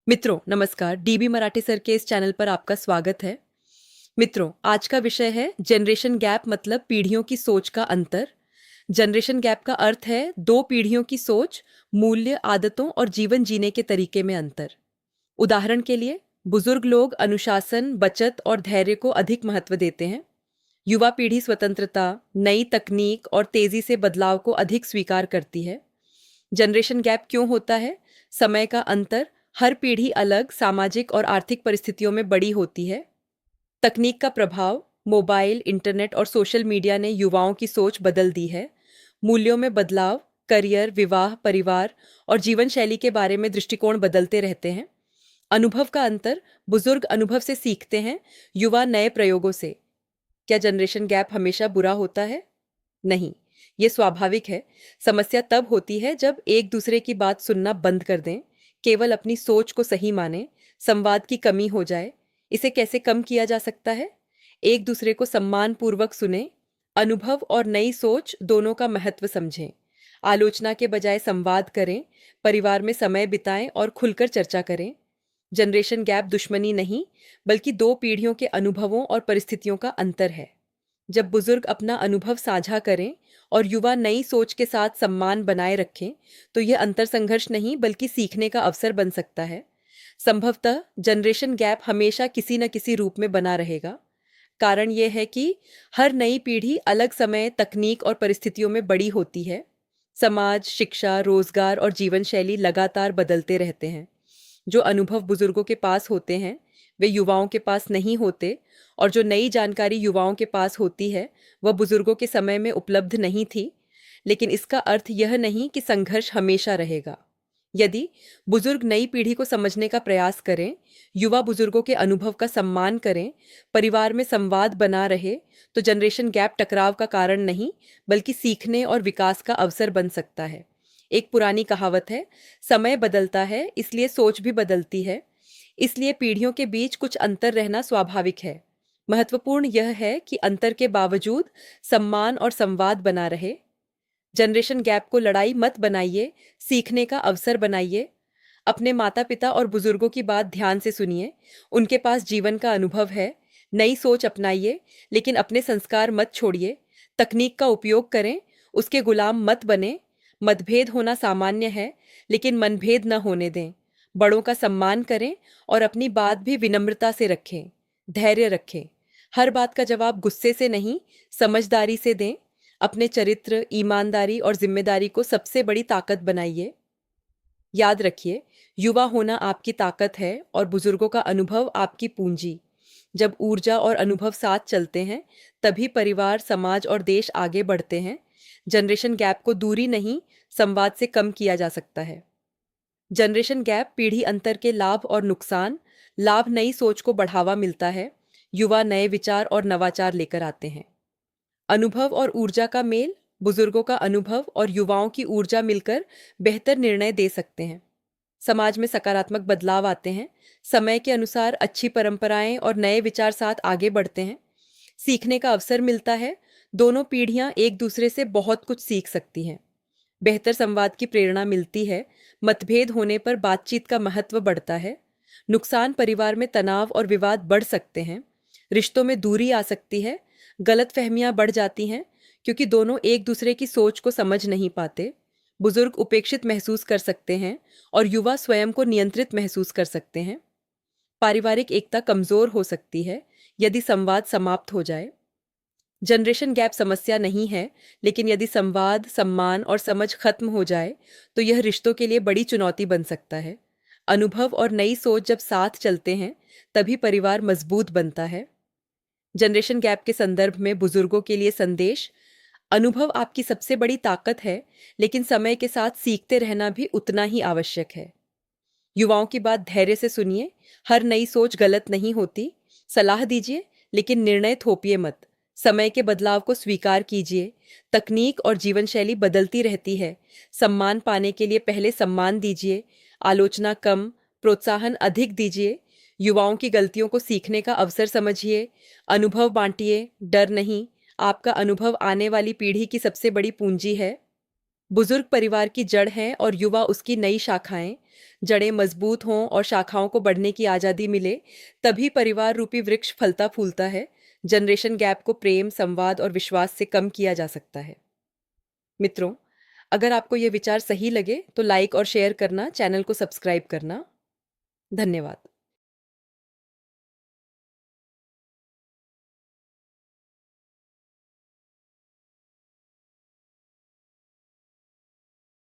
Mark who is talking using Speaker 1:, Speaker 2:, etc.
Speaker 1: मित्रों नमस्कार। DB Marathi sir के इस चैनल पर आपका स्वागत है। मित्रों, आज का विषय है जनरेशन गैप मतलब पीढ़ियों की सोच का अंतर। जनरेशन गैप का अर्थ है दो पीढ़ियों की सोच, मूल्य, आदतों और जीवन जीने के तरीके में अंतर। उदाहरण के लिए, बुजुर्ग लोग अनुशासन, बचत और धैर्य को अधिक महत्व देते हैं। युवा पीढ़ी स्वतंत्रता, नई तकनीक और तेजी से बदलाव को अधिक स्वीकार करती है। जनरेशन गैप क्यों होता है? समय का अंतर। हर पीढ़ी अलग सामाजिक और आर्थिक परिस्थितियों में बड़ी होती है। तकनीक का प्रभाव। मोबाइल, इंटरनेट और सोशल मीडिया ने युवाओं की सोच बदल दी है। मूल्यों में बदलाव। करियर, विवाह, परिवार और जीवन शैली के बारे में दृष्टिकोण बदलते रहते हैं। अनुभव का अंतर। बुजुर्ग अनुभव से सीखते हैं, युवा नए प्रयोगों से। क्या जनरेशन गैप हमेशा बुरा होता है? नहीं, ये स्वाभाविक है। समस्या तब होती है जब एक दूसरे की बात सुनना बंद कर दें, केवल अपनी सोच को सही माने, संवाद की कमी हो जाए। इसे कैसे कम किया जा सकता है? एक दूसरे को सम्मानपूर्वक सुने, अनुभव और नई सोच दोनों का महत्व समझें, आलोचना के बजाय संवाद करें, परिवार में समय बिताएं और खुलकर चर्चा करें। जनरेशन गैप दुश्मनी नहीं, बल्कि दो पीढ़ियों के अनुभवों और परिस्थितियों का अंतर है। जब बुजुर्ग अपना अनुभव साझा करें और युवा नई सोच के साथ सम्मान बनाए रखें, तो यह अंतर संघर्ष नहीं बल्कि सीखने का अवसर बन सकता है। संभवतः जनरेशन गैप हमेशा किसी न किसी रूप में बना रहेगा। कारण यह है कि हर नई पीढ़ी अलग समय, तकनीक और परिस्थितियों में बड़ी होती है। समाज, शिक्षा, रोजगार और जीवन शैली लगातार बदलते रहते हैं। जो अनुभव बुजुर्गों के पास होते हैं, वे युवाओं के पास नहीं होते, और जो नई जानकारी युवाओं के पास होती है, वह बुजुर्गों के समय में उपलब्ध नहीं थी। लेकिन इसका अर्थ यह नहीं कि संघर्ष हमेशा रहेगा। यदि बुजुर्ग नई पीढ़ी को समझने का प्रयास करें, युवा बुजुर्गों के अनुभव का सम्मान करें, परिवार में संवाद बना रहे, तो जनरेशन गैप टकराव का कारण नहीं, बल्कि सीखने और विकास का अवसर बन सकता है। एक पुरानी कहावत है, समय बदलता है इसलिए सोच भी बदलती है। इसलिए पीढ़ियों के बीच कुछ अंतर रहना स्वाभाविक है। महत्वपूर्ण यह है कि अंतर के बावजूद सम्मान और संवाद बना रहे। जनरेशन गैप को लड़ाई मत बनाइए, सीखने का अवसर बनाइए। अपने माता पिता और बुजुर्गों की बात ध्यान से सुनिए। उनके पास जीवन का अनुभव है। नई सोच अपनाइए, लेकिन अपने संस्कार मत छोड़िए। तकनीक का उपयोग करें, उसके गुलाम मत बने। मतभेद होना सामान्य है, लेकिन मनभेद न होने दें। बड़ों का सम्मान करें और अपनी बात भी विनम्रता से रखें। धैर्य रखें। हर बात का जवाब गुस्से से नहीं, समझदारी से दें। अपने चरित्र, ईमानदारी और जिम्मेदारी को सबसे बड़ी ताकत बनाइए। याद रखिए, युवा होना आपकी ताकत है और बुजुर्गों का अनुभव आपकी पूंजी। जब ऊर्जा और अनुभव साथ चलते हैं, तभी परिवार, समाज और देश आगे बढ़ते हैं। जनरेशन गैप को दूरी नहीं, संवाद से कम किया जा सकता है। जनरेशन गैप पीढ़ी अंतर के लाभ और नुकसान। लाभ, नई सोच को बढ़ावा मिलता है। युवा नए विचार और नवाचार लेकर आते हैं। अनुभव और ऊर्जा का मेल। बुजुर्गों का अनुभव और युवाओं की ऊर्जा मिलकर बेहतर निर्णय दे सकते हैं। समाज में सकारात्मक बदलाव आते हैं। समय के अनुसार अच्छी परंपराएं और नए विचार साथ आगे बढ़ते हैं। सीखने का अवसर मिलता है। दोनों पीढ़ियां एक दूसरे से बहुत कुछ सीख सकती हैं। बेहतर संवाद की प्रेरणा मिलती है। मतभेद होने पर बातचीत का महत्व बढ़ता है। नुकसान, परिवार में तनाव और विवाद बढ़ सकते हैं। रिश्तों में दूरी आ सकती है। गलतफहमियां बढ़ जाती हैं, क्योंकि दोनों एक दूसरे की सोच को समझ नहीं पाते। बुजुर्ग उपेक्षित महसूस कर सकते हैं और युवा स्वयं को नियंत्रित महसूस कर सकते हैं। पारिवारिक एकता कमजोर हो सकती है यदि संवाद समाप्त हो जाए। जनरेशन गैप समस्या नहीं है, लेकिन यदि संवाद, सम्मान और समझ खत्म हो जाए, तो यह रिश्तों के लिए बड़ी चुनौती बन सकता है। अनुभव और नई सोच जब साथ चलते हैं, तभी परिवार मजबूत बनता है। जनरेशन गैप के संदर्भ में बुजुर्गों के लिए संदेश। अनुभव आपकी सबसे बड़ी ताकत है, लेकिन समय के साथ सीखते रहना भी उतना ही आवश्यक है। युवाओं की बात धैर्य से सुनिए। हर नई सोच गलत नहीं होती। सलाह दीजिए, लेकिन निर्णय थोपिए मत। समय के बदलाव को स्वीकार कीजिए। तकनीक और जीवन शैली बदलती रहती है। सम्मान पाने के लिए पहले सम्मान दीजिए, आलोचना कम, प्रोत्साहन अधिक दीजिए। युवाओं की गलतियों को सीखने का अवसर समझिए। अनुभव बांटिए, डर नहीं। आपका अनुभव आने वाली पीढ़ी की सबसे बड़ी पूंजी है। बुजुर्ग परिवार की जड़ हैं और युवा उसकी नई शाखाएं। जड़ें मजबूत हों और शाखाओं को बढ़ने की आज़ादी मिले, तभी परिवार रूपी वृक्ष फलता फूलता है। जनरेशन गैप को प्रेम, संवाद और विश्वास से कम किया जा सकता है। मित्रों, अगर आपको ये विचार सही लगे तो लाइक और शेयर करना, चैनल को सब्सक्राइब करना। धन्यवाद।